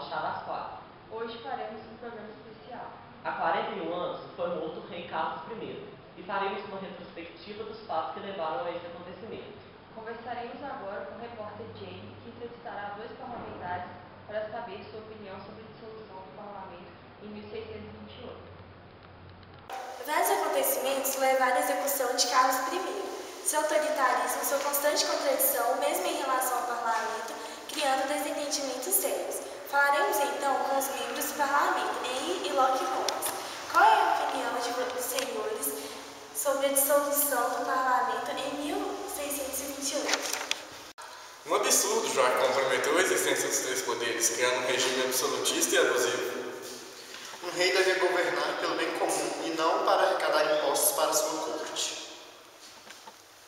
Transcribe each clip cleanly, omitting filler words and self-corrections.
Machado Assuado. Hoje faremos um programa especial. Há 41 anos foi morto o rei Carlos I e faremos uma retrospectiva dos fatos que levaram a esse acontecimento. Conversaremos agora com o repórter Jamie, que entrevistará dois parlamentares para saber sua opinião sobre a dissolução do parlamento em 1628. Vários acontecimentos levaram à execução de Carlos I. Seu autoritarismo, sua constante contradição, mesmo em relação ao parlamento, criando desentendimentos sérios. Falaremos então com os membros do parlamento, Henry e Locke Holmes. Qual é a opinião dos senhores sobre a dissolução do parlamento em 1628? Um absurdo, já que comprometeu a existência dos três poderes, criando um regime absolutista e abusivo. Um rei deve governar pelo bem comum e não para arrecadar impostos para sua corte.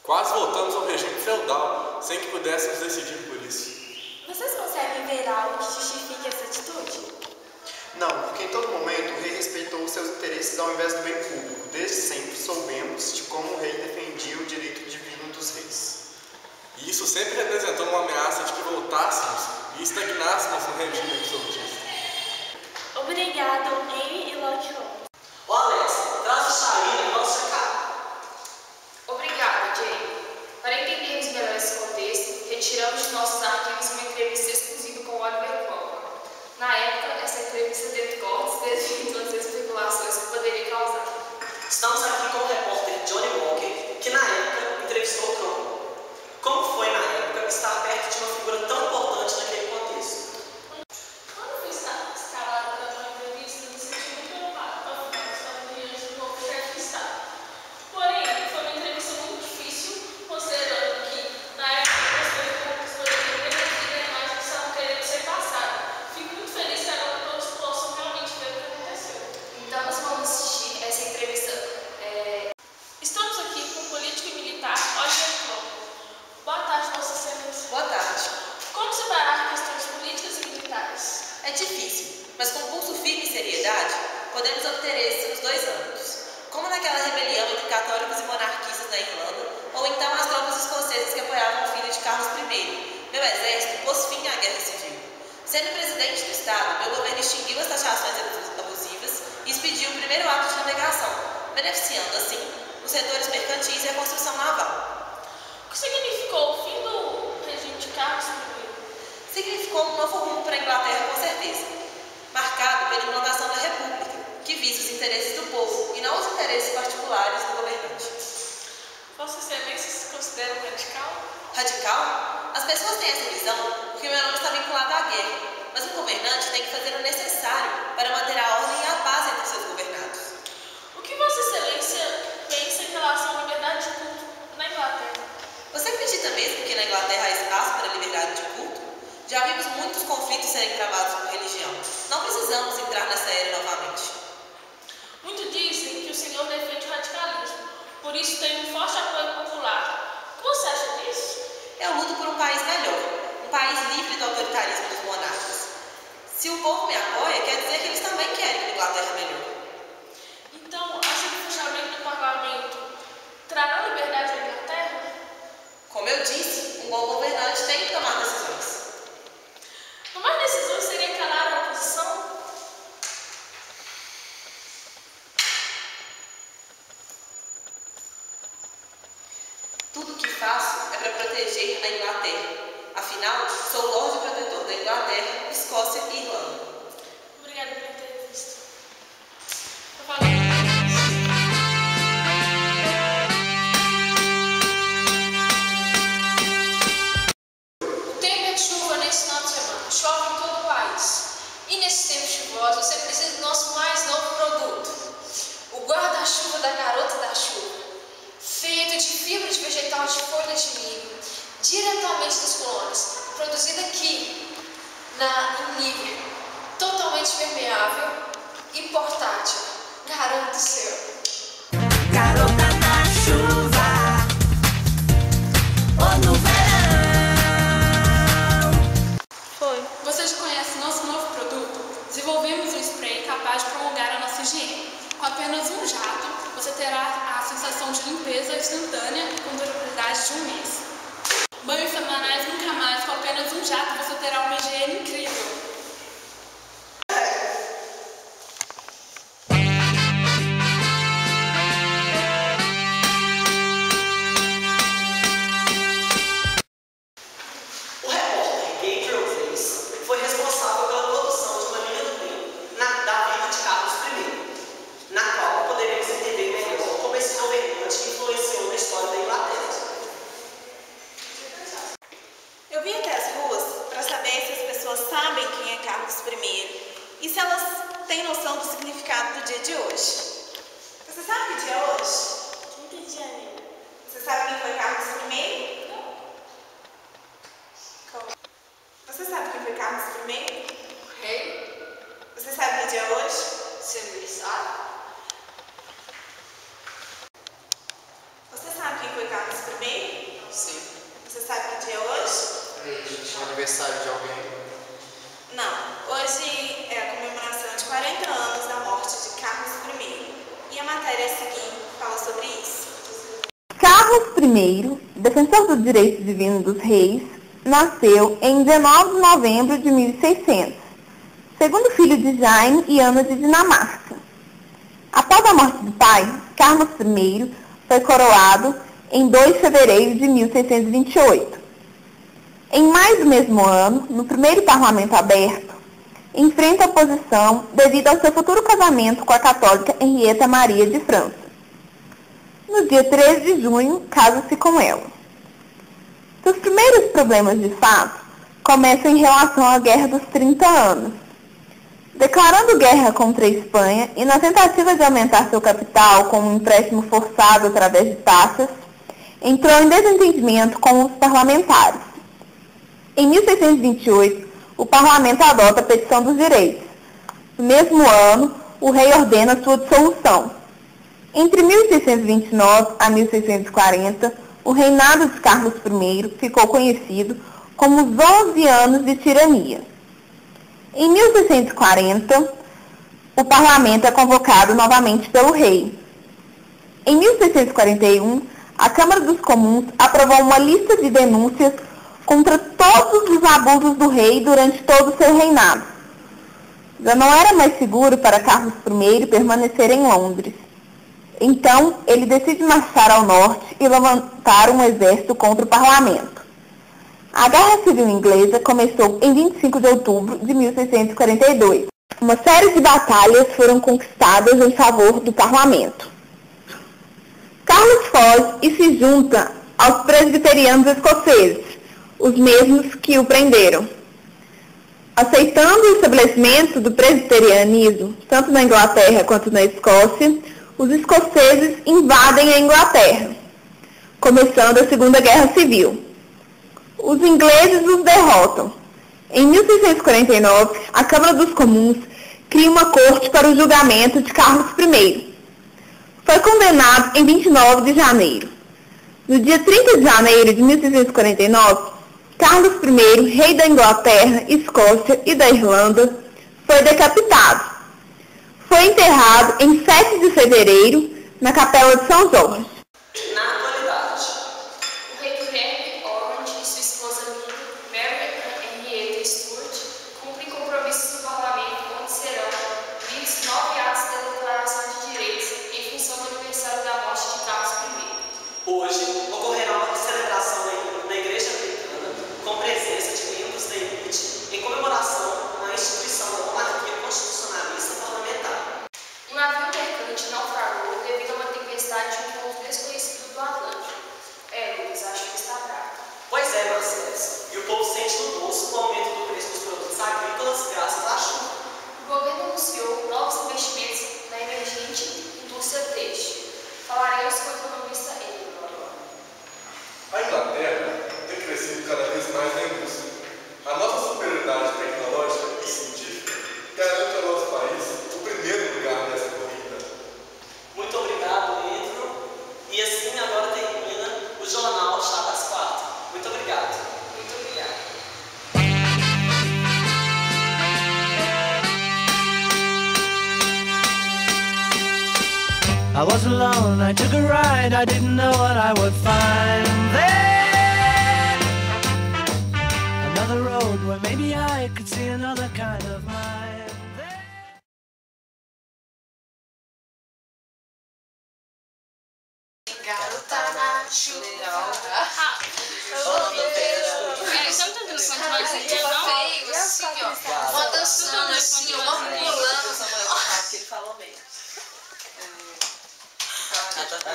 Quase voltamos ao regime feudal, sem que pudéssemos decidir por isso. Vocês conseguem ver algo que justifique essa atitude? Não, porque em todo momento o rei respeitou os seus interesses ao invés do bem público. Desde sempre soubemos de como o rei defendia o direito divino dos reis. E isso sempre representou uma ameaça de que voltássemos e estagnássemos no regime absolutista. Obrigado, Henry e Locke Holmes. Ô Alex, traz o charuto e vamos checar. Obrigada, Jay. Para entendermos melhor esse contexto, retiramos de nossos arquivos uma entrevista exclusiva com Oliver Cromwell. Na época, essa entrevista teve cortes devido às especulações que poderia causar. Estamos aqui com o repórter Johnny Walker, que na época entrevistou Cromwell. Como foi na época estar perto de uma figura tão importante naquele contexto? Quando fui escalado para uma entrevista, me senti muito preocupado com a formação diante do novo chefe de Estado. Porém, foi uma entrevista muito difícil, considerando que, na época, as coisas poderiam reduzir a imagem que estavam querendo ser passadas. Fico muito feliz que agora todos possam realmente ver o que aconteceu. Então, nós vamos assistir essa entrevista. Estamos aqui com o político e militar Oliver Cromwell. Boa tarde, Vossa Excelência. Boa tarde. Como separar questões políticas e militares? É difícil, mas com pulso firme e seriedade, podemos obter êxito nos dois âmbitos. Como naquela rebelião entre católicos e monarquistas na Irlanda, ou então as tropas escocesas que apoiavam o filho de Carlos I. Meu exército pôs fim à guerra civil. Sendo presidente do Estado, meu governo extinguiu as taxações abusivas e expediu o primeiro ato de navegação, beneficiando, assim, os setores mercantis e a construção naval. O que significou o fim do regime de Carlos I? Significou um novo rumo para a Inglaterra, com certeza, marcado pela implantação da República, que visa os interesses do povo e não os interesses particulares do governante. Vossa Excelência se considera um radical? Radical? As pessoas têm essa visão porque o meu nome está vinculado à guerra, mas um governante tem que fazer o necessário para manter a ordem e a paz entre seus governados. O que Vossa Excelência pensa em relação à liberdade de culto na Inglaterra? Você acredita mesmo que na Inglaterra há espaço para a liberdade de culto? Já vimos muitos conflitos serem travados por religião. Não precisamos entrar nessa era novamente. Muito dizem que o senhor defende o radicalismo, por isso tem um forte apoio popular. O que você acha disso? Eu luto por um país melhor, um país livre do autoritarismo dos monarcas. Se o povo me apoia, quer dizer que eles também querem uma Inglaterra melhor. Então, acha que o fechamento do parlamento trará liberdade à Inglaterra? Como eu disse, um bom governante tem que tomar decisões. Tomar decisões seria calar a oposição? Tudo o que faço é para proteger a Inglaterra. Afinal, sou o Lorde Protetor da Inglaterra, Escócia e Irlanda. Obrigada pela entrevista. O tempo é de chuva nesse final de semana. Chove em todo o país. E nesse tempo chuvoso, você precisa do nosso mais novo produto. O guarda-chuva da Garota da Chuva. Feito de fibra de vegetal de folha de milho, diretamente dos colônias, produzido aqui em nível totalmente permeável e portátil. Garanto o seu. Garota da chuva, ou no verão. Foi. Você já conhece nosso novo produto? Desenvolvemos um spray capaz de prolongar a nossa higiene. Com apenas um jato, você terá a sensação de limpeza instantânea e com durabilidade de um mês. Banhos semanais nunca mais, com apenas um jato você terá uma higiene incrível. noção do significado do dia de hoje. Você sabe que dia é hoje? 30 de janeiro. Você sabe quem foi Carlos I? Não. Você sabe quem foi Carlos I? O rei? Você sabe que dia é hoje? Seu aniversário? Você sabe quem foi Carlos I? Sim. Você sabe que dia é hoje? É aniversário de alguém. Não. Hoje é a comemoração de 40 anos da morte de Carlos I. E a matéria a seguir fala sobre isso. Carlos I, defensor do direito divino dos reis, nasceu em 19 de novembro de 1600, segundo filho de Jaime e Ana de Dinamarca. Após a morte do pai, Carlos I foi coroado em 2 de fevereiro de 1628. Em maio do mesmo ano, no primeiro parlamento aberto, enfrenta oposição devido ao seu futuro casamento com a católica Henrietta Maria de França. No dia 13 de junho, casa-se com ela. Seus primeiros problemas de fato começam em relação à Guerra dos 30 Anos. Declarando guerra contra a Espanha e na tentativa de aumentar seu capital com um empréstimo forçado através de taxas, entrou em desentendimento com os parlamentares. Em 1628, o parlamento adota a petição dos direitos. No mesmo ano, o rei ordena sua dissolução. Entre 1629 a 1640, o reinado de Carlos I ficou conhecido como os 11 anos de tirania. Em 1640, o parlamento é convocado novamente pelo rei. Em 1641, a Câmara dos Comuns aprovou uma lista de denúncias contra todos os abusos do rei durante todo o seu reinado. Já não era mais seguro para Carlos I permanecer em Londres. Então, ele decide marchar ao norte e levantar um exército contra o parlamento. A Guerra Civil Inglesa começou em 25 de outubro de 1642. Uma série de batalhas foram conquistadas em favor do parlamento. Carlos foge e se junta aos presbiterianos escoceses, os mesmos que o prenderam. Aceitando o estabelecimento do presbiterianismo, tanto na Inglaterra quanto na Escócia, os escoceses invadem a Inglaterra, começando a Segunda Guerra Civil. Os ingleses os derrotam. Em 1649, a Câmara dos Comuns cria uma corte para o julgamento de Carlos I. Foi condenado em 29 de janeiro. No dia 30 de janeiro de 1649, Carlos I, rei da Inglaterra, Escócia e da Irlanda, foi decapitado. Foi enterrado em 7 de fevereiro, na Capela de São Jorge. Na atualidade, O rei Guilherme Orange e sua esposa Mary Henrietta Stuart cumprem compromissos do parlamento onde serão lidos 9 atos da Declaração de Direitos em função do aniversário da morte de Carlos I. hoje ocorrerá uma celebração na Igreja Americana com presença de membros da elite em comemoração à instituição da monarquia constitucionalista parlamentar. Um navio mercante naufragou devido a uma tempestade de um ponto desconhecido do Atlântico. Lucas, acho que está bravo. Pois é, Marcelo, e o povo sente no bolso o aumento do preço dos produtos agrícolas graças à chuva. O governo anunciou novos investimentos na emergente indústria têxtil. Falaremos com o economista Enio agora. A Inglaterra tem crescido cada vez mais na indústria. A nossa superioridade tecnológica e científica garante ao nosso país o primeiro lugar nessa corrida. Muito obrigado, Pedro. E assim agora termina o Jornal Chá das 4. Muito obrigado. Muito obrigada. I was alone, I took a ride, I didn't know what I would find there. Another road where maybe I could see another kind of mind there. Garota na chuva. Você não tá dando conta mais aqui, não? Feio, assim, ó. Uma dançando assim, uma pulando. Ele falou mesmo.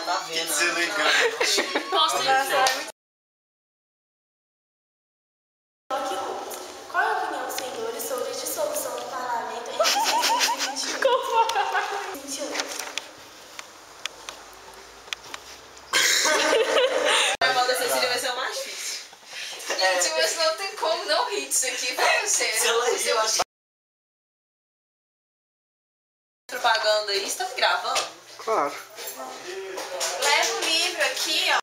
Tá vendo? Deselegante. Posso ir? Qual é a opinião dos senhores sobre a dissolução do parlamento em 1621? propaganda aí. Você tá me gravando? Claro. Leva o livro aqui, ó.